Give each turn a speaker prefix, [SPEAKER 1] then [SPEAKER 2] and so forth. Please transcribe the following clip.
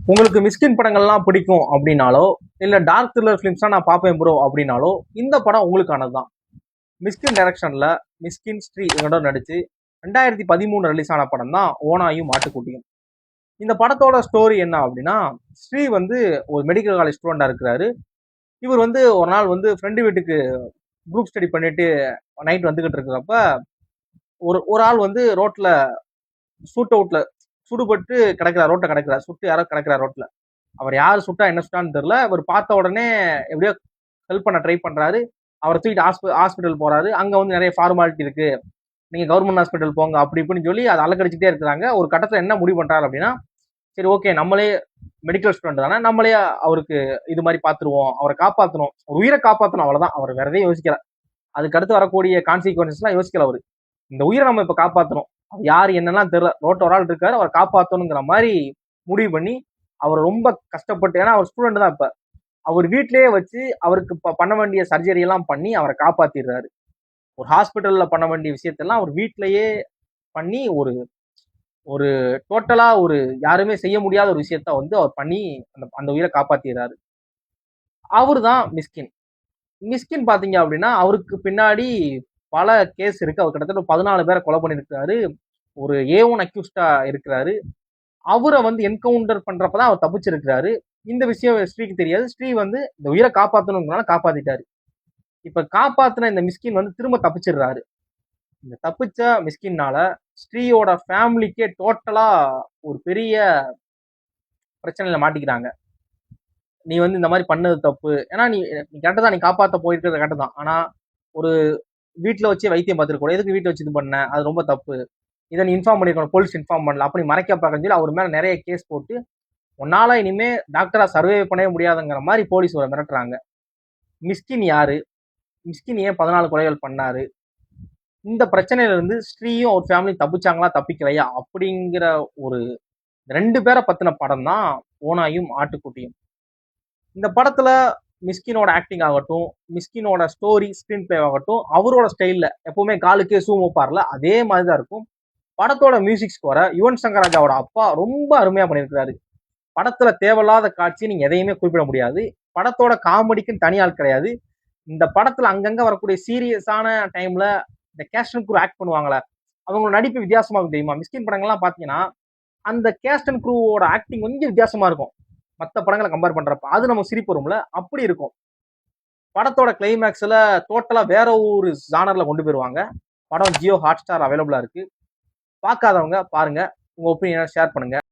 [SPEAKER 1] உங்களுக்கு மிஸ்கின் படங்கள்லாம் பிடிக்கும் அப்படின்னாலோ இல்ல டார்க் த்ரில்லர் ஃபிலிம்ஸ்லாம் நான் பார்ப்பேன் ப்ரோ அப்படின்னாலோ இந்த படம் உங்களுக்கானது தான். மிஸ்கின் டைரக்ஷன்ல மிஸ்கின் ஸ்ரீ இவங்களோட நடிச்சு 2013 ரிலீஸ் ஆன படம் தான் ஓனாயும் மாட்டுக்குட்டியும். இந்த படத்தோட ஸ்டோரி என்ன அப்படின்னா, ஸ்ரீ வந்து ஒரு மெடிக்கல் காலேஜ் ஸ்டூடெண்டா இருக்கிறாரு. இவர் வந்து ஒரு நாள் வந்து ஃப்ரெண்டு வீட்டுக்கு குரூப் ஸ்டடி பண்ணிட்டு நைட் வந்துகிட்டு இருக்கிறப்ப ஒரு ஒரு ஆள் வந்து ரோட்ல ஷூட் அவுட்ல சுடுபட்டு கிடக்கிறார், ரோட்ல கிடக்கிறார், சுட்டு யாரோ கிடக்கிறார் ரோட்ல. அவர் யார் சுட்டா என்ன சுட்டான்னு தெரியல. இவர் பார்த்த உடனே எப்படியோ ஹெல்ப் பண்ண ட்ரை பண்றாரு. அவரை தூக்கிட்டு ஹாஸ்பிட்டல் போறாரு. அங்க வந்து நிறைய ஃபார்மாலிட்டி இருக்கு, நீங்க கவர்மெண்ட் ஹாஸ்பிட்டல் போங்க அப்படி இப்படின்னு சொல்லி அதை அலக்கடிச்சுட்டே இருக்கிறாங்க. ஒரு கட்டத்துல என்ன முடிவு பண்றாரு அப்படின்னா, சரி ஓகே நம்மளே மெடிக்கல் ஸ்டூடெண்ட் தானே, நம்மளே அவருக்கு இது மாதிரி பாத்துருவோம், அவரை காப்பாற்றணும், ஒரு உயிரை காப்பாற்றணும், அவ்வளவுதான். அவர் வேற எதையும் யோசிக்கல. அதுக்கு அடுத்து வரக்கூடிய கான்சிக்வன்சஸ் எல்லாம் யோசிக்கல. அவரு இந்த உயிரை நம்ம இப்ப காப்பாற்றணும், யாரு என்னெல்லாம் தெரியல, ரோட்ட ஒரு ஆள் இருக்காரு, அவரை காப்பாற்றணுங்கிற மாதிரி முடிவு பண்ணி அவர் ரொம்ப கஷ்டப்பட்டு, ஏன்னா அவர் ஸ்டூடெண்ட் தான், இப்ப அவர் வீட்லயே வச்சு அவருக்கு பண்ண வேண்டிய சர்ஜரி எல்லாம் பண்ணி அவரை காப்பாத்திடுறாரு. ஒரு ஹாஸ்பிட்டல்ல பண்ண வேண்டிய விஷயத்தெல்லாம் அவர் வீட்லயே பண்ணி ஒரு ஒரு டோட்டலா ஒரு யாருமே செய்ய முடியாத ஒரு விஷயத்த வந்து அவர் பண்ணி அந்த அந்த உயிரை காப்பாத்திடுறாரு. அவரு தான் மிஸ்கின். மிஸ்கின் பாத்தீங்க அப்படின்னா அவருக்கு பின்னாடி பல கேஸ் இருக்கு. அவர் கிட்டத்தட்ட 14 பேரை கொலை பண்ணிருக்காரு. ஒரு A1 அக்யூஸ்டா இருக்கிறாரு. அவரை வந்து என்கவுண்டர் பண்றப்பதான் அவர் தப்பிச்சிருக்கிறாரு. இந்த விஷயம் ஸ்ரீக்கு தெரியாது. ஸ்ரீ வந்து இந்த உயிரை காப்பாத்தணும்னால காப்பாத்திட்டாரு. இப்ப காப்பாத்தின இந்த மிஸ்கின் வந்து திரும்ப தப்பிச்சிடுறாரு. இந்த தப்பிச்ச மிஸ்கின்னால ஸ்ரீயோட ஃபேமிலிக்கே டோட்டலா ஒரு பெரிய பிரச்சனையில மாட்டிக்கிறாங்க. நீ வந்து இந்த மாதிரி பண்ணது தப்பு, ஏன்னா நீ கரெக்டா தான், நீ காப்பாத்த போயிருக்கிறது கரெக்ட் தான், ஆனா ஒரு வீட்டுல வச்சு வைத்தியம் பார்த்துருக்க கூட, எதுக்கு வீட்டுல வச்சு இது பண்ண, அது ரொம்ப தப்பு, இதை நீ இன்ஃபார்ம் பண்ணிருக்கணும், போலீஸ் இன்ஃபார்ம் பண்ணல, அப்படி மறைக்க பார்க்க சொல்லி அவர் மேல நிறைய கேஸ் போட்டு உன்னால இனிமே டாக்டரா சர்வே பண்ணவே முடியாதுங்கிற மாதிரி போலீஸ் ஒரு மிரட்டுறாங்க. மிஸ்கின் யாரு, மிஸ்கின் ஏன் 14 கொலைகள் பண்ணாரு, இந்த பிரச்சனையில இருந்து ஸ்ரீயும் ஒரு ஃபேமிலி தப்பிச்சாங்களா தப்பிக்கலையா அப்படிங்கிற ஒரு 2 பேரை பத்தின படம் தான் ஓனாயும் ஆட்டுக்குட்டியும். இந்த படத்துல மிஸ்கினோட ஆக்டிங் ஆகட்டும், மிஸ்கினோட ஸ்டோரி ஸ்கிரீன் பிளே ஆகட்டும், அவரோட ஸ்டைல்ல எப்பவுமே காலுக்கே சூ வைப்பார்ல, அதே மாதிரிதான் இருக்கும். படத்தோட மியூசிக் ஸ்கோரை யுவன் சங்கர் ராஜாவோட அப்பா ரொம்ப அருமையா பண்ணியிருக்கிறாரு. படத்துல தேவையில்லாத காட்சி நீங்க எதையுமே குறிப்பிட முடியாது. படத்தோட காமெடிக்குன்னு தனியால் கிடையாது. இந்த படத்துல அங்கங்க வரக்கூடிய சீரியஸான டைம்ல இந்த கேஸ்ட் அண்ட் க்ரூ ஆக்ட் பண்ணுவாங்களே, அவங்களோட நடிப்பு வித்தியாசமா இருக்கும் தெரியுமா. மிஸ்கின் படங்கள்லாம் பாத்தீங்கன்னா அந்த கேஸ்ட் அண்ட் க்ரூவோட ஆக்டிங் கொஞ்சம் வித்தியாசமா இருக்கும் மற்ற படங்களை கம்பேர் பண்றப்ப. அது நம்ம சிரிப்பு வரும்ல, அப்படி இருக்கும். படத்தோட கிளைமேக்ஸ்ல டோட்டலா வேற ஒரு ஜானர்ல கொண்டு போயிருவாங்க. படம் ஜியோ ஹாட் ஸ்டார் அவைலபிளா இருக்கு. பார்க்காதவங்க பாருங்க, உங்க ஒப்பீனியனை ஷேர் பண்ணுங்க.